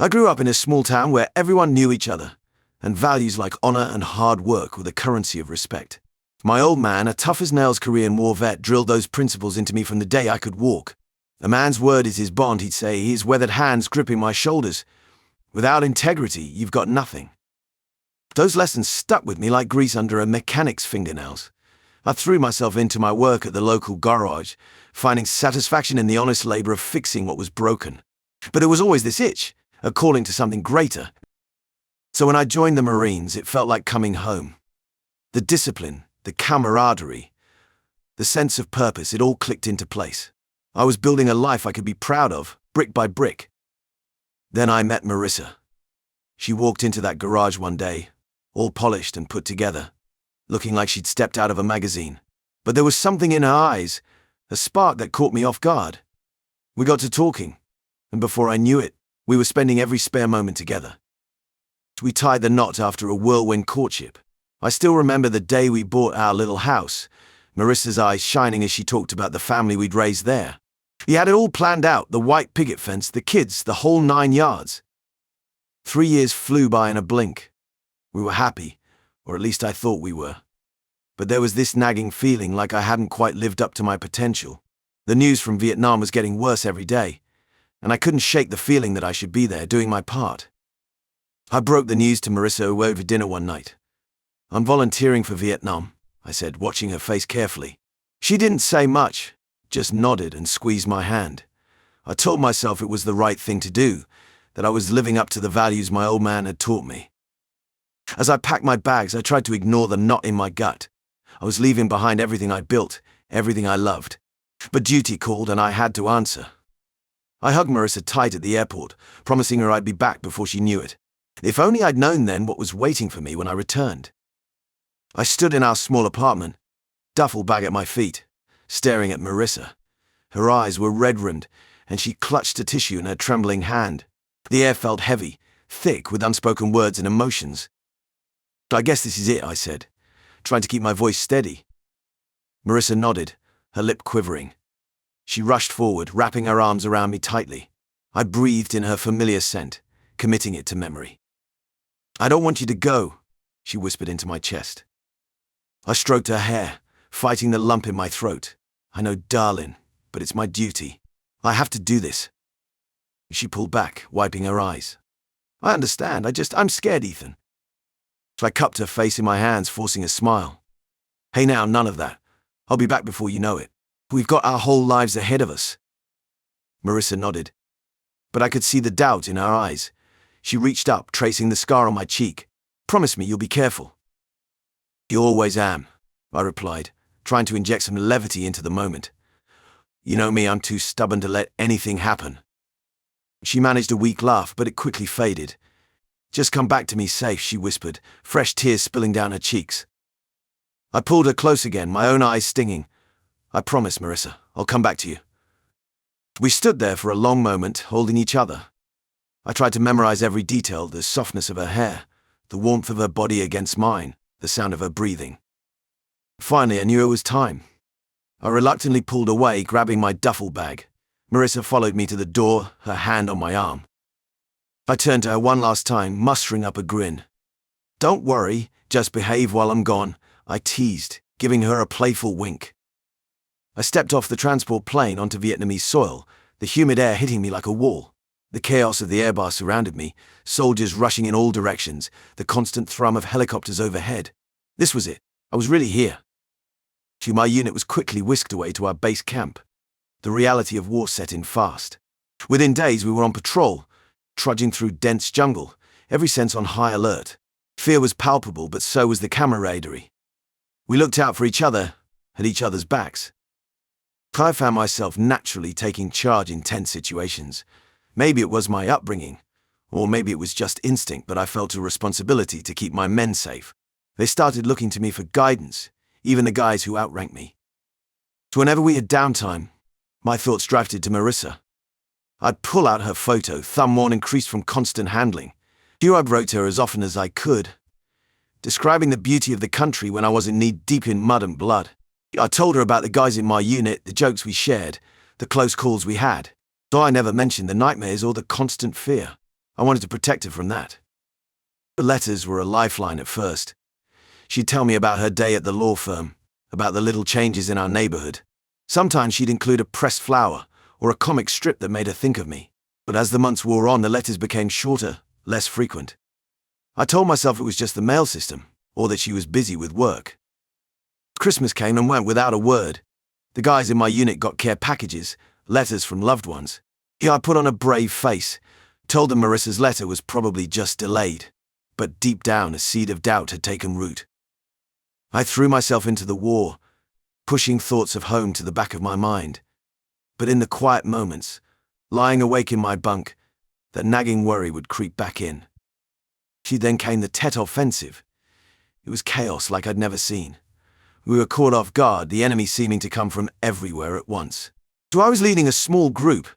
I grew up in a small town where everyone knew each other, and values like honor and hard work were the currency of respect. My old man, a tough-as-nails Korean War vet, drilled those principles into me from the day I could walk. A man's word is his bond, he'd say, his weathered hands gripping my shoulders. Without integrity, you've got nothing. Those lessons stuck with me like grease under a mechanic's fingernails. I threw myself into my work at the local garage, finding satisfaction in the honest labor of fixing what was broken. But there was always this itch, a calling to something greater. So when I joined the Marines, it felt like coming home. The discipline, the camaraderie, the sense of purpose, it all clicked into place. I was building a life I could be proud of, brick by brick. Then I met Marissa. She walked into that garage one day, all polished and put together, looking like she'd stepped out of a magazine. But there was something in her eyes, a spark that caught me off guard. We got to talking, and before I knew it, we were spending every spare moment together. We tied the knot after a whirlwind courtship. I still remember the day we bought our little house, Marissa's eyes shining as she talked about the family we'd raised there. We had it all planned out, the white picket fence, the kids, the whole 9 yards. 3 years flew by in a blink. We were happy, or at least I thought we were. But there was this nagging feeling like I hadn't quite lived up to my potential. The news from Vietnam was getting worse every day, and I couldn't shake the feeling that I should be there doing my part. I broke the news to Marissa over dinner one night. "I'm volunteering for Vietnam," I said, watching her face carefully. She didn't say much, just nodded and squeezed my hand. I told myself it was the right thing to do, that I was living up to the values my old man had taught me. As I packed my bags, I tried to ignore the knot in my gut. I was leaving behind everything I'd built, everything I loved. But duty called and I had to answer. I hugged Marissa tight at the airport, promising her I'd be back before she knew it. If only I'd known then what was waiting for me when I returned. I stood in our small apartment, duffel bag at my feet, staring at Marissa. Her eyes were red-rimmed, and she clutched a tissue in her trembling hand. The air felt heavy, thick with unspoken words and emotions. "I guess this is it," I said, trying to keep my voice steady. Marissa nodded, her lip quivering. She rushed forward, wrapping her arms around me tightly. I breathed in her familiar scent, committing it to memory. "I don't want you to go," she whispered into my chest. I stroked her hair, fighting the lump in my throat. "I know, darling, but it's my duty. I have to do this." She pulled back, wiping her eyes. "I understand, I'm scared, Ethan." So I cupped her face in my hands, forcing a smile. "Hey now, none of that. I'll be back before you know it. We've got our whole lives ahead of us." Marissa nodded, but I could see the doubt in her eyes. She reached up, tracing the scar on my cheek. "Promise me you'll be careful." "You always am," I replied, trying to inject some levity into the moment. "You know me, I'm too stubborn to let anything happen." She managed a weak laugh, but it quickly faded. "Just come back to me safe," she whispered, fresh tears spilling down her cheeks. I pulled her close again, my own eyes stinging. "I promise, Marissa, I'll come back to you." We stood there for a long moment, holding each other. I tried to memorize every detail, the softness of her hair, the warmth of her body against mine, the sound of her breathing. Finally, I knew it was time. I reluctantly pulled away, grabbing my duffel bag. Marissa followed me to the door, her hand on my arm. I turned to her one last time, mustering up a grin. "Don't worry, just behave while I'm gone," I teased, giving her a playful wink. I stepped off the transport plane onto Vietnamese soil, the humid air hitting me like a wall. The chaos of the airbar surrounded me, soldiers rushing in all directions, the constant thrum of helicopters overhead. This was it. I was really here. My unit was quickly whisked away to our base camp. The reality of war set in fast. Within days, we were on patrol, trudging through dense jungle, every sense on high alert. Fear was palpable, but so was the camaraderie. We looked out for each other, at each other's backs. I found myself naturally taking charge in tense situations. Maybe it was my upbringing, or maybe it was just instinct, but I felt a responsibility to keep my men safe. They started looking to me for guidance, even the guys who outranked me. So whenever we had downtime, my thoughts drifted to Marissa. I'd pull out her photo, thumb worn and creased from constant handling. I wrote to her as often as I could, describing the beauty of the country when I wasn't knee-deep in mud and blood. I told her about the guys in my unit, the jokes we shared, the close calls we had, though I never mentioned the nightmares or the constant fear. I wanted to protect her from that. The letters were a lifeline at first. She'd tell me about her day at the law firm, about the little changes in our neighborhood. Sometimes she'd include a pressed flower or a comic strip that made her think of me. But as the months wore on, the letters became shorter, less frequent. I told myself it was just the mail system, or that she was busy with work. Christmas came and went without a word. The guys in my unit got care packages, letters from loved ones. I put on a brave face, told them Marissa's letter was probably just delayed, but deep down a seed of doubt had taken root. I threw myself into the war, pushing thoughts of home to the back of my mind. But in the quiet moments, lying awake in my bunk, that nagging worry would creep back in. Then came the Tet offensive. It was chaos like I'd never seen. We were caught off guard, the enemy seeming to come from everywhere at once. So I was leading a small group,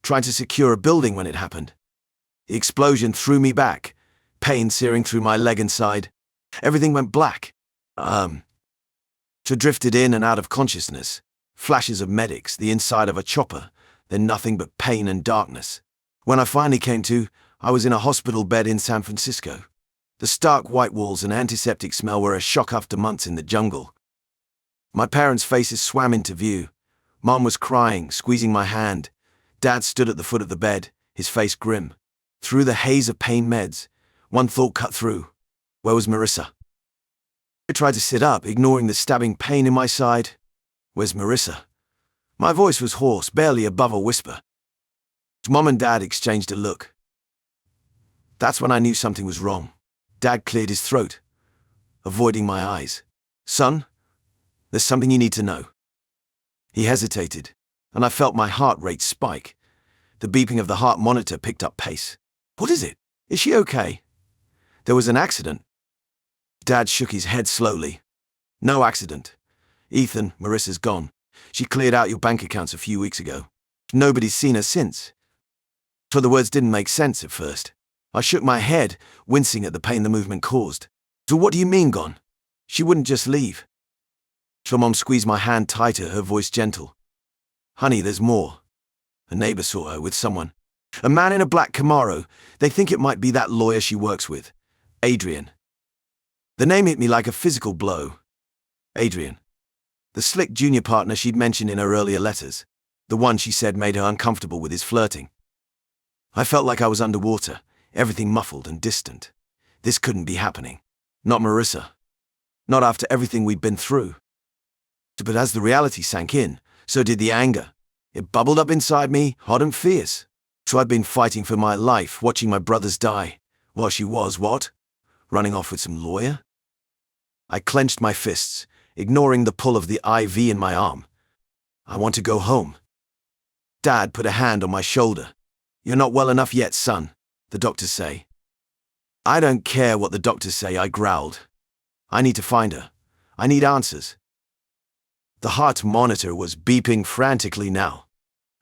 trying to secure a building when it happened. The explosion threw me back, pain searing through my leg and side. Everything went black. So drifted in and out of consciousness, flashes of medics, the inside of a chopper, then nothing but pain and darkness. When I finally came to, I was in a hospital bed in San Francisco. The stark white walls and antiseptic smell were a shock after months in the jungle. My parents' faces swam into view. Mom was crying, squeezing my hand. Dad stood at the foot of the bed, his face grim. Through the haze of pain meds, one thought cut through. Where was Marissa? I tried to sit up, ignoring the stabbing pain in my side. Where's Marissa? My voice was hoarse, barely above a whisper. Mom and Dad exchanged a look. That's when I knew something was wrong. Dad cleared his throat, avoiding my eyes. Son, there's something you need to know. He hesitated, and I felt my heart rate spike. The beeping of the heart monitor picked up pace. What is it? Is she okay? There was an accident. Dad shook his head slowly. No accident. Ethan, Marissa's gone. She cleared out your bank accounts a few weeks ago. Nobody's seen her since. So the words didn't make sense at first. I shook my head, wincing at the pain the movement caused. So what do you mean gone? She wouldn't just leave. So Mom squeezed my hand tighter, her voice gentle. Honey, there's more. A neighbor saw her with someone. A man in a black Camaro. They think it might be that lawyer she works with. Adrian. The name hit me like a physical blow. Adrian. The slick junior partner she'd mentioned in her earlier letters. The one she said made her uncomfortable with his flirting. I felt like I was underwater, everything muffled and distant. This couldn't be happening. Not Marissa. Not after everything we'd been through. But as the reality sank in, so did the anger. It bubbled up inside me, hot and fierce. So I'd been fighting for my life, watching my brothers die, while she was, what? Running off with some lawyer? I clenched my fists, ignoring the pull of the IV in my arm. I want to go home. Dad put a hand on my shoulder. You're not well enough yet, son, the doctors say. I don't care what the doctors say, I growled. I need to find her. I need answers. The heart monitor was beeping frantically now.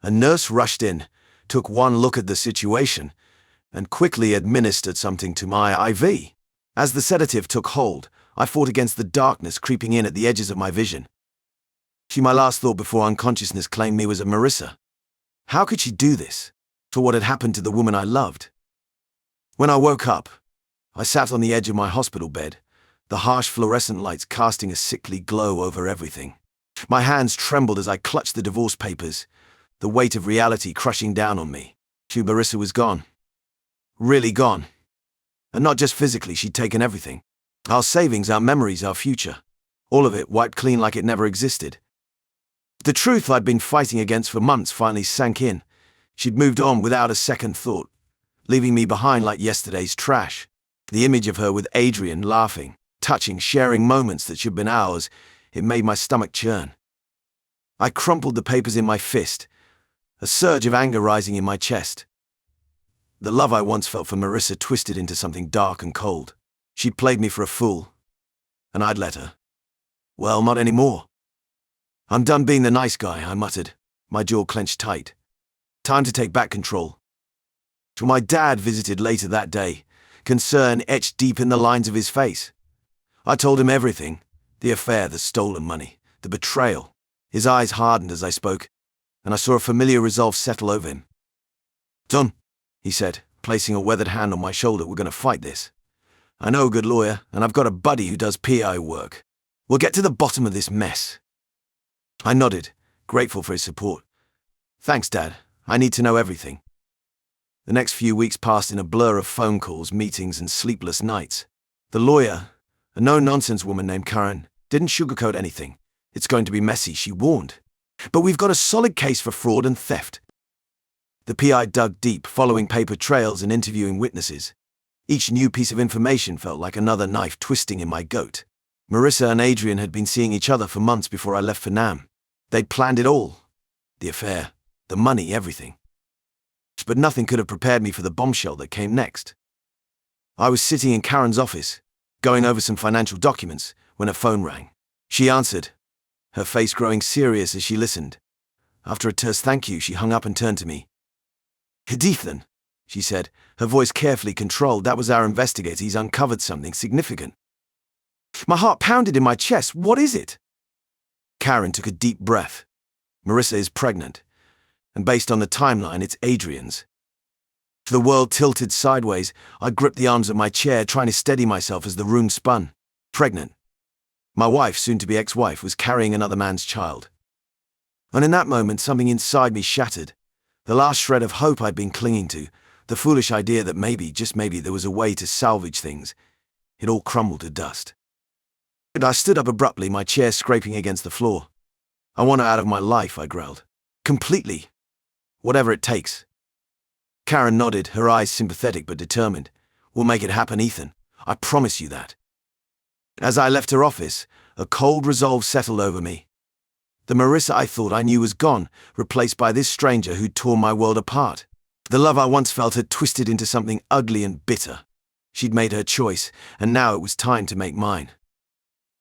A nurse rushed in, took one look at the situation, and quickly administered something to my IV. As the sedative took hold, I fought against the darkness creeping in at the edges of my vision. My last thought before unconsciousness claimed me was of Marissa. How could she do this? For what had happened to the woman I loved? When I woke up, I sat on the edge of my hospital bed, the harsh fluorescent lights casting a sickly glow over everything. My hands trembled as I clutched the divorce papers, the weight of reality crushing down on me. Marissa was gone. Really gone. And not just physically, she'd taken everything. Our savings, our memories, our future. All of it wiped clean like it never existed. The truth I'd been fighting against for months finally sank in. She'd moved on without a second thought, leaving me behind like yesterday's trash. The image of her with Adrian laughing, touching, sharing moments that should have been ours, it made my stomach churn. I crumpled the papers in my fist, a surge of anger rising in my chest. The love I once felt for Marissa twisted into something dark and cold. She'd played me for a fool, and I'd let her. Well, not anymore. I'm done being the nice guy, I muttered, my jaw clenched tight. Time to take back control. My dad visited later that day, concern etched deep in the lines of his face. I told him everything, the affair, the stolen money, the betrayal. His eyes hardened as I spoke, and I saw a familiar resolve settle over him. Son, he said, placing a weathered hand on my shoulder. We're going to fight this. I know a good lawyer, and I've got a buddy who does PI work. We'll get to the bottom of this mess. I nodded, grateful for his support. Thanks, Dad. I need to know everything. The next few weeks passed in a blur of phone calls, meetings, and sleepless nights. The lawyer, a no-nonsense woman named Karen, didn't sugarcoat anything. It's going to be messy, she warned. But we've got a solid case for fraud and theft. The PI dug deep, following paper trails and interviewing witnesses. Each new piece of information felt like another knife twisting in my goat. Marissa and Adrian had been seeing each other for months before I left for Nam. They'd planned it all. The affair, the money, everything. But nothing could have prepared me for the bombshell that came next. I was sitting in Karen's office, going over some financial documents, when her phone rang. She answered, her face growing serious as she listened. After a terse thank you, she hung up and turned to me. "Ethan," she said, her voice carefully controlled. "That was our investigator. He's uncovered something significant." My heart pounded in my chest. "What is it?" Karen took a deep breath. "Marissa is pregnant, and based on the timeline, it's Adrian's." The world tilted sideways. I gripped the arms of my chair, trying to steady myself as the room spun. Pregnant. My wife, soon-to-be ex-wife, was carrying another man's child. And in that moment, something inside me shattered. The last shred of hope I'd been clinging to, the foolish idea that maybe, just maybe, there was a way to salvage things, it all crumbled to dust. I stood up abruptly, my chair scraping against the floor. "I want her out of my life," I growled. "Completely. Whatever it takes." Karen nodded, her eyes sympathetic but determined. "We'll make it happen, Ethan. I promise you that." As I left her office, a cold resolve settled over me. The Marissa I thought I knew was gone, replaced by this stranger who'd torn my world apart. The love I once felt had twisted into something ugly and bitter. She'd made her choice, and now it was time to make mine.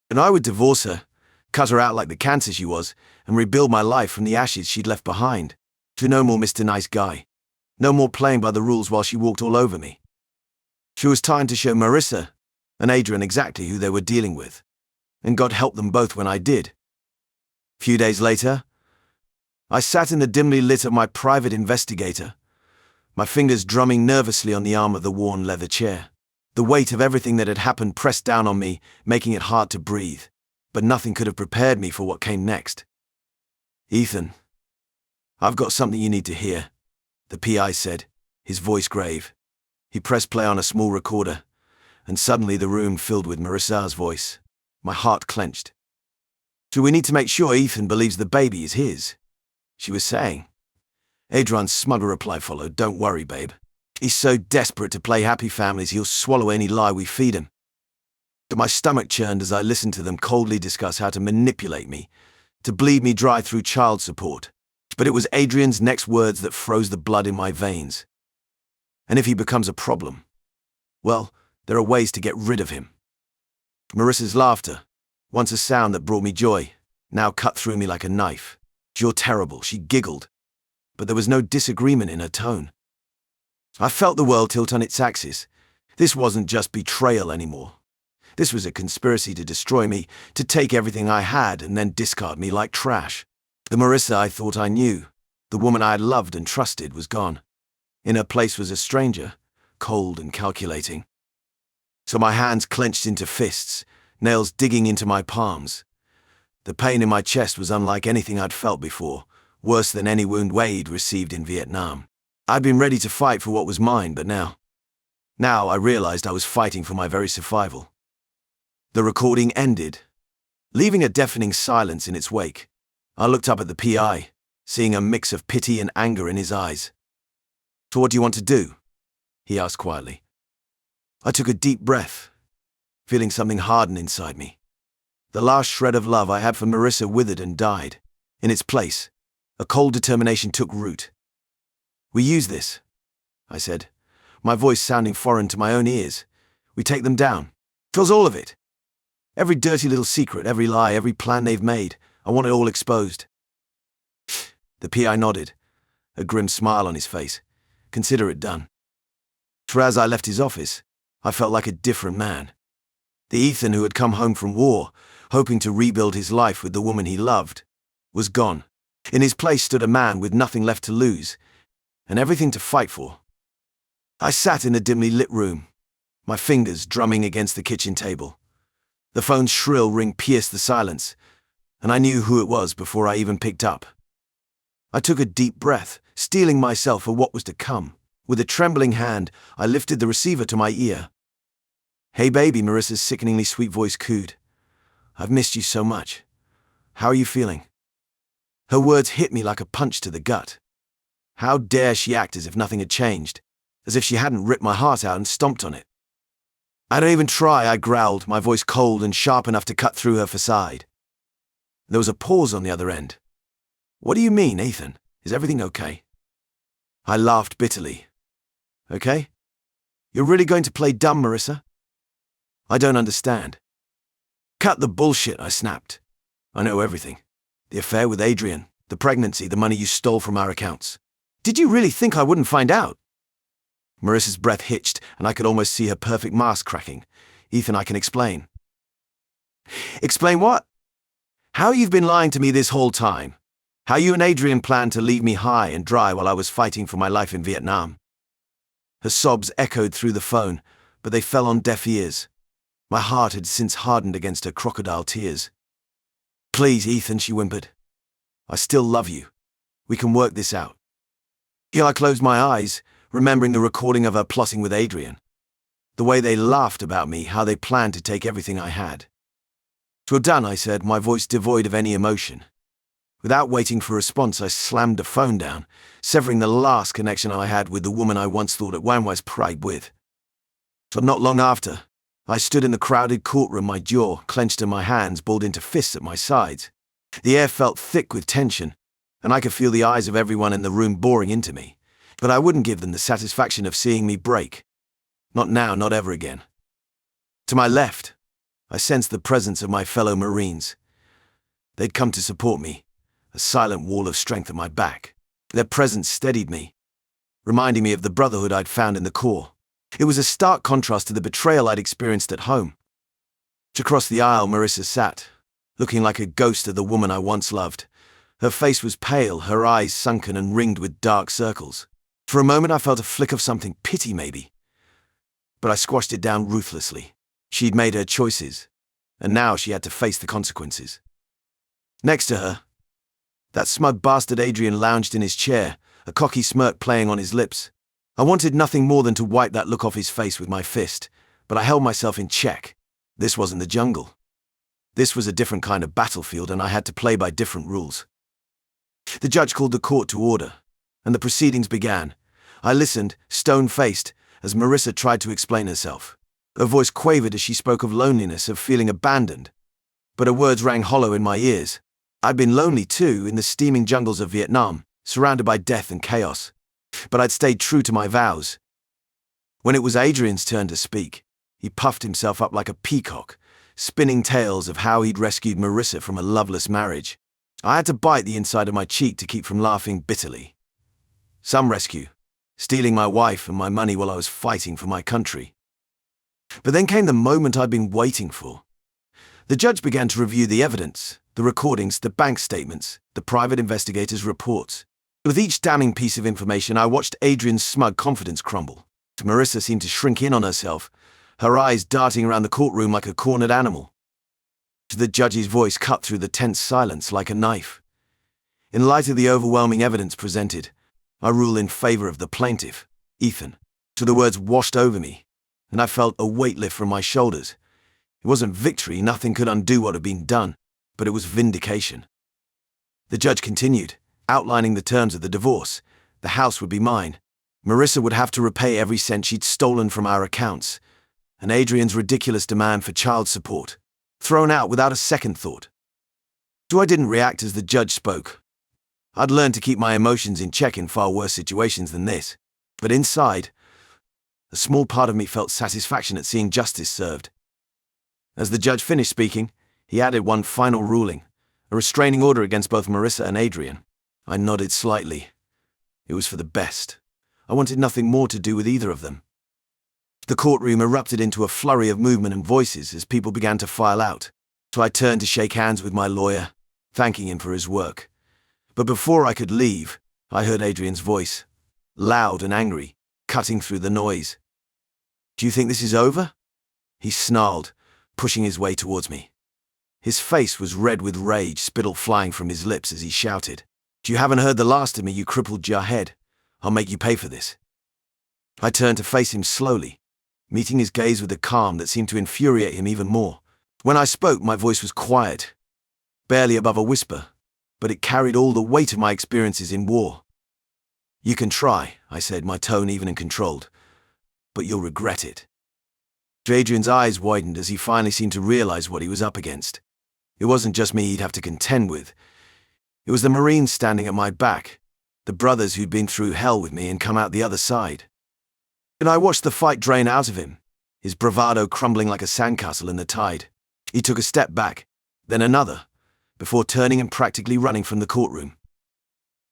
And I would divorce her, cut her out like the cancer she was, and rebuild my life from the ashes she'd left behind. To no more Mr. Nice Guy. No more playing by the rules while she walked all over me. She was time to show Marissa and Adrian exactly who they were dealing with. And God help them both when I did. A few days later, I sat in the dimly lit of my private investigator, my fingers drumming nervously on the arm of the worn leather chair. The weight of everything that had happened pressed down on me, making it hard to breathe. But nothing could have prepared me for what came next. "Ethan, I've got something you need to hear," the PI said, his voice grave. He pressed play on a small recorder, and suddenly the room filled with Marissa's voice. My heart clenched. "So we need to make sure Ethan believes the baby is his," she was saying. Adrian's smug reply followed. "Don't worry, babe. He's so desperate to play happy families he'll swallow any lie we feed him." But my stomach churned as I listened to them coldly discuss how to manipulate me, to bleed me dry through child support. But it was Adrian's next words that froze the blood in my veins. "And if he becomes a problem, well, there are ways to get rid of him." Marissa's laughter, once a sound that brought me joy, now cut through me like a knife. "You're terrible," she giggled, but there was no disagreement in her tone. I felt the world tilt on its axis. This wasn't just betrayal anymore. This was a conspiracy to destroy me, to take everything I had and then discard me like trash. The Marissa I thought I knew, the woman I had loved and trusted, was gone. In her place was a stranger, cold and calculating. So my hands clenched into fists, nails digging into my palms. The pain in my chest was unlike anything I'd felt before, worse than any wound Wade received in Vietnam. I'd been ready to fight for what was mine, but now I realized I was fighting for my very survival. The recording ended, leaving a deafening silence in its wake. I looked up at the PI, seeing a mix of pity and anger in his eyes. "So what do you want to do?" he asked quietly. I took a deep breath, feeling something harden inside me. The last shred of love I had for Marissa withered and died. In its place, a cold determination took root. "We use this," I said, my voice sounding foreign to my own ears. "We take them down. Kills all of it. Every dirty little secret, every lie, every plan they've made. I want it all exposed." The PI nodded, a grim smile on his face. "Consider it done." For as I left his office, I felt like a different man. The Ethan who had come home from war, hoping to rebuild his life with the woman he loved, was gone. In his place stood a man with nothing left to lose, and everything to fight for. I sat in a dimly lit room, my fingers drumming against the kitchen table. The phone's shrill ring pierced the silence, and I knew who it was before I even picked up. I took a deep breath, steeling myself for what was to come. With a trembling hand, I lifted the receiver to my ear. "Hey baby," Marissa's sickeningly sweet voice cooed. "I've missed you so much. How are you feeling?" Her words hit me like a punch to the gut. How dare she act as if nothing had changed, as if she hadn't ripped my heart out and stomped on it. "I don't even try," I growled, my voice cold and sharp enough to cut through her facade. There was a pause on the other end. "What do you mean, Ethan? Is everything okay?" I laughed bitterly. "Okay? You're really going to play dumb, Marissa? I don't understand." "Cut the bullshit," I snapped. "I know everything. The affair with Adrian, the pregnancy, the money you stole from our accounts. Did you really think I wouldn't find out?" Marissa's breath hitched, and I could almost see her perfect mask cracking. "Ethan, I can explain." "Explain what?" "How you've been lying to me this whole time. How you and Adrian planned to leave me high and dry while I was fighting for my life in Vietnam." Her sobs echoed through the phone, but they fell on deaf ears. My heart had since hardened against her crocodile tears. "Please, Ethan," she whimpered. "I still love you. We can work this out." Here I closed my eyes, remembering the recording of her plotting with Adrian. The way they laughed about me, how they planned to take everything I had. "We're done," I said, my voice devoid of any emotion. Without waiting for a response, I slammed the phone down, severing the last connection I had with the woman I once thought at Wanwai's pride with. But not long after, I stood in the crowded courtroom, my jaw clenched and my hands balled into fists at my sides. The air felt thick with tension, and I could feel the eyes of everyone in the room boring into me. But I wouldn't give them the satisfaction of seeing me break. Not now, not ever again. To my left, I sensed the presence of my fellow Marines. They'd come to support me, a silent wall of strength at my back. Their presence steadied me, reminding me of the brotherhood I'd found in the Corps. It was a stark contrast to the betrayal I'd experienced at home. Across the aisle, Marissa sat, looking like a ghost of the woman I once loved. Her face was pale, her eyes sunken and ringed with dark circles. For a moment I felt a flick of something, pity maybe. But I squashed it down ruthlessly. She'd made her choices, and now she had to face the consequences. Next to her, that smug bastard Adrian lounged in his chair, a cocky smirk playing on his lips. I wanted nothing more than to wipe that look off his face with my fist, but I held myself in check. This wasn't the jungle. This was a different kind of battlefield, and I had to play by different rules. The judge called the court to order, and the proceedings began. I listened, stone-faced, as Marissa tried to explain herself. Her voice quavered as she spoke of loneliness, of feeling abandoned. But her words rang hollow in my ears. I'd been lonely too, in the steaming jungles of Vietnam, surrounded by death and chaos. But I'd stayed true to my vows. When it was Adrian's turn to speak, he puffed himself up like a peacock, spinning tales of how he'd rescued Marissa from a loveless marriage. I had to bite the inside of my cheek to keep from laughing bitterly. Some rescue, stealing my wife and my money while I was fighting for my country. But then came the moment I'd been waiting for. The judge began to review the evidence, the recordings, the bank statements, the private investigators' reports. With each damning piece of information, I watched Adrian's smug confidence crumble. Marissa seemed to shrink in on herself, her eyes darting around the courtroom like a cornered animal. The judge's voice cut through the tense silence like a knife. "In light of the overwhelming evidence presented, I rule in favor of the plaintiff, Ethan." So the words washed over me, and I felt a weight lift from my shoulders. It wasn't victory, nothing could undo what had been done, but it was vindication. The judge continued, outlining the terms of the divorce. The house would be mine. Marissa would have to repay every cent she'd stolen from our accounts, and Adrian's ridiculous demand for child support, thrown out without a second thought. So I didn't react as the judge spoke. I'd learned to keep my emotions in check in far worse situations than this. But inside, a small part of me felt satisfaction at seeing justice served. As the judge finished speaking, he added one final ruling, a restraining order against both Marissa and Adrian. I nodded slightly. It was for the best. I wanted nothing more to do with either of them. The courtroom erupted into a flurry of movement and voices as people began to file out. So I turned to shake hands with my lawyer, thanking him for his work. But before I could leave, I heard Adrian's voice, loud and angry. cutting through the noise. "Do you think this is over?" he snarled, pushing his way towards me. His face was red with rage, spittle flying from his lips as he shouted, "You haven't heard the last of me, you crippled jarhead. I'll make you pay for this." I turned to face him slowly, meeting his gaze with a calm that seemed to infuriate him even more. When I spoke, my voice was quiet, barely above a whisper, but it carried all the weight of my experiences in war. "You can try," I said, my tone even and controlled, "but you'll regret it." Adrian's eyes widened as he finally seemed to realize what he was up against. It wasn't just me he'd have to contend with. It was the Marines standing at my back, the brothers who'd been through hell with me and come out the other side. And I watched the fight drain out of him, his bravado crumbling like a sandcastle in the tide. He took a step back, then another, before turning and practically running from the courtroom.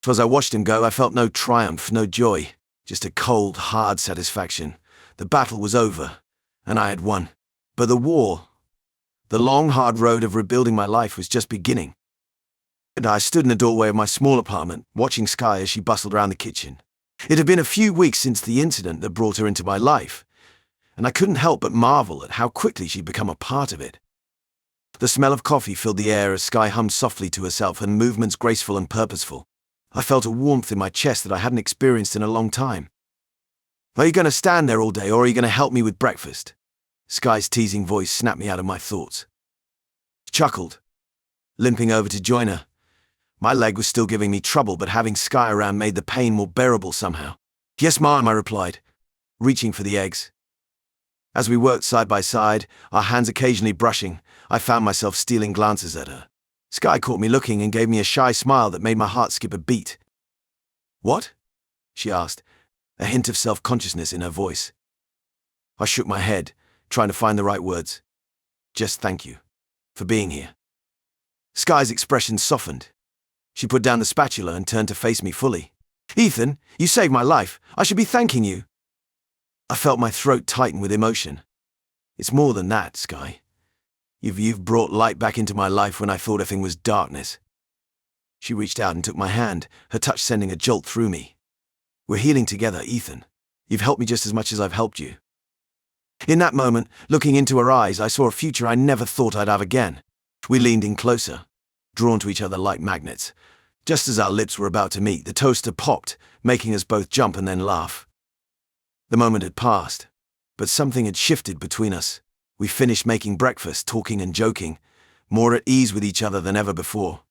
So as I watched him go, I felt no triumph, no joy, just a cold, hard satisfaction. The battle was over, and I had won. But the war, the long, hard road of rebuilding my life, was just beginning. And I stood in the doorway of my small apartment, watching Sky as she bustled around the kitchen. It had been a few weeks since the incident that brought her into my life, and I couldn't help but marvel at how quickly she'd become a part of it. The smell of coffee filled the air as Sky hummed softly to herself, her movements graceful and purposeful. I felt a warmth in my chest that I hadn't experienced in a long time. "Are you going to stand there all day, or are you going to help me with breakfast?" Sky's teasing voice snapped me out of my thoughts. I chuckled, limping over to join her. My leg was still giving me trouble, but having Sky around made the pain more bearable somehow. "Yes, ma'am," I replied, reaching for the eggs. As we worked side by side, our hands occasionally brushing, I found myself stealing glances at her. Sky caught me looking and gave me a shy smile that made my heart skip a beat. "What?" she asked, a hint of self-consciousness in her voice. I shook my head, trying to find the right words. "Just thank you for being here." Sky's expression softened. She put down the spatula and turned to face me fully. "Ethan, you saved my life. I should be thanking you." I felt my throat tighten with emotion. "It's more than that, Sky. You've brought light back into my life when I thought everything was darkness." She reached out and took my hand, her touch sending a jolt through me. "We're healing together, Ethan. You've helped me just as much as I've helped you." In that moment, looking into her eyes, I saw a future I never thought I'd have again. We leaned in closer, drawn to each other like magnets. Just as our lips were about to meet, the toaster popped, making us both jump and then laugh. The moment had passed, but something had shifted between us. We finished making breakfast, talking and joking, more at ease with each other than ever before.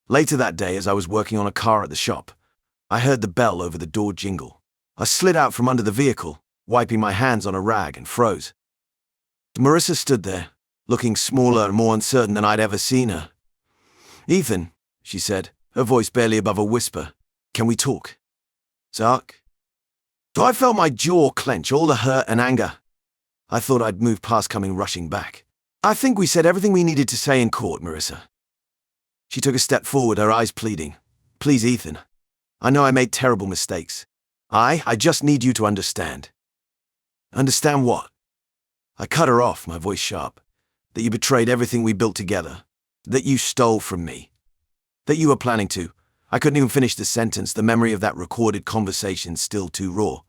Later that day, as I was working on a car at the shop, I heard the bell over the door jingle. I slid out from under the vehicle, wiping my hands on a rag, and froze. Marissa stood there, looking smaller and more uncertain than I'd ever seen her. "Ethan," she said, her voice barely above a whisper, "can we talk?" "Zark?" So I felt my jaw clench, all the hurt and anger. I thought I'd moved past coming rushing back. "I think we said everything we needed to say in court, Marissa." She took a step forward, her eyes pleading. "Please, Ethan. I know I made terrible mistakes. I just need you to understand." "Understand what?" I cut her off, my voice sharp. "That you betrayed everything we built together. That you stole from me. That you were planning to." I couldn't even finish the sentence, the memory of that recorded conversation still too raw.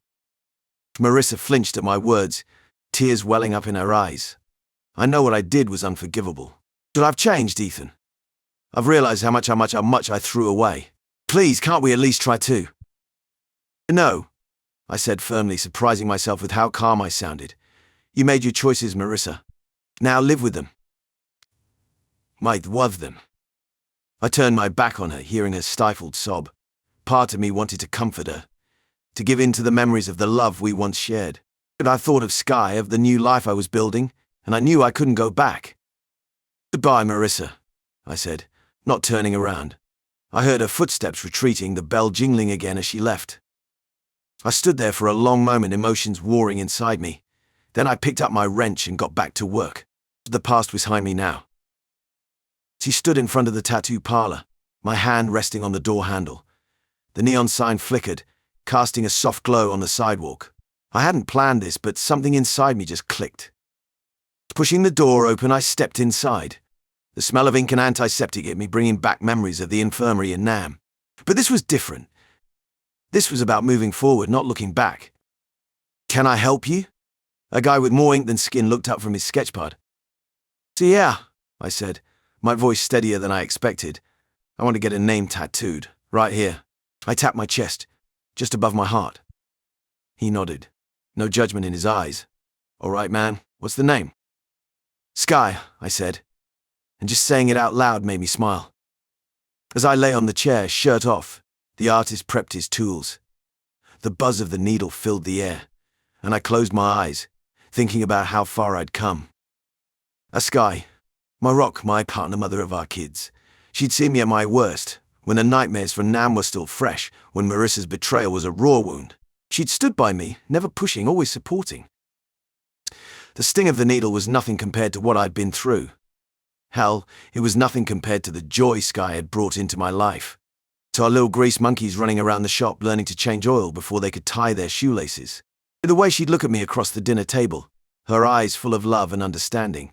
Marissa flinched at my words, tears welling up in her eyes. "I know what I did was unforgivable. But I've changed, Ethan. I've realized how much I threw away. Please, can't we at least try to?" "No," I said firmly, surprising myself with how calm I sounded. "You made your choices, Marissa. Now live with them. Might love them." I turned my back on her, hearing her stifled sob. Part of me wanted to comfort her, to give in to the memories of the love we once shared. But I thought of Sky, of the new life I was building, and I knew I couldn't go back. "Goodbye, Marissa," I said, not turning around. I heard her footsteps retreating, the bell jingling again as she left. I stood there for a long moment, emotions warring inside me. Then I picked up my wrench and got back to work. The past was behind me now. She stood in front of the tattoo parlor, my hand resting on the door handle. The neon sign flickered, casting a soft glow on the sidewalk. I hadn't planned this, but something inside me just clicked. Pushing the door open, I stepped inside. The smell of ink and antiseptic hit me, bringing back memories of the infirmary in Nam. But this was different. This was about moving forward, not looking back. Can I help you? A guy with more ink than skin looked up from his sketchpad. So yeah, I said, my voice steadier than I expected. I want to get a name tattooed, right here. I tapped my chest, just above my heart. He nodded, no judgment in his eyes. All right, man, what's the name? Sky, I said, and just saying it out loud made me smile. As I lay on the chair, shirt off, the artist prepped his tools. The buzz of the needle filled the air, and I closed my eyes, thinking about how far I'd come. A Sky, my rock, my partner, mother of our kids. She'd seen me at my worst, when the nightmares from Nam were still fresh, when Marissa's betrayal was a raw wound. She'd stood by me, never pushing, always supporting. The sting of the needle was nothing compared to what I'd been through. Hell, it was nothing compared to the joy Sky had brought into my life. To our little grease monkeys running around the shop learning to change oil before they could tie their shoelaces. The way she'd look at me across the dinner table, her eyes full of love and understanding.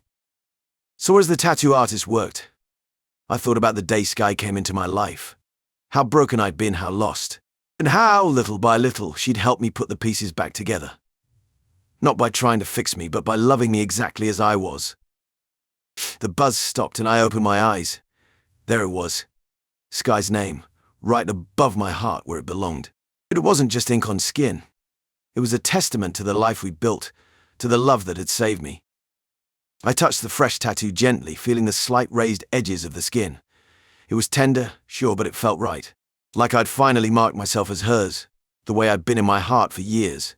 So as the tattoo artist worked, I thought about the day Sky came into my life. How broken I'd been, how lost. And how, little by little, she'd helped me put the pieces back together. Not by trying to fix me, but by loving me exactly as I was. The buzz stopped and I opened my eyes. There it was. Sky's name, right above my heart where it belonged. But it wasn't just ink on skin. It was a testament to the life we built, to the love that had saved me. I touched the fresh tattoo gently, feeling the slight raised edges of the skin. It was tender, sure, but it felt right. Like I'd finally marked myself as hers, the way I'd been in my heart for years.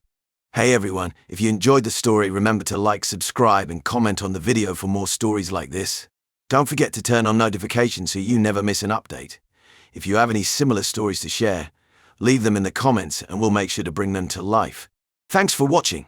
Hey everyone, if you enjoyed the story, remember to like, subscribe, and comment on the video for more stories like this. Don't forget to turn on notifications so you never miss an update. If you have any similar stories to share, leave them in the comments and we'll make sure to bring them to life. Thanks for watching.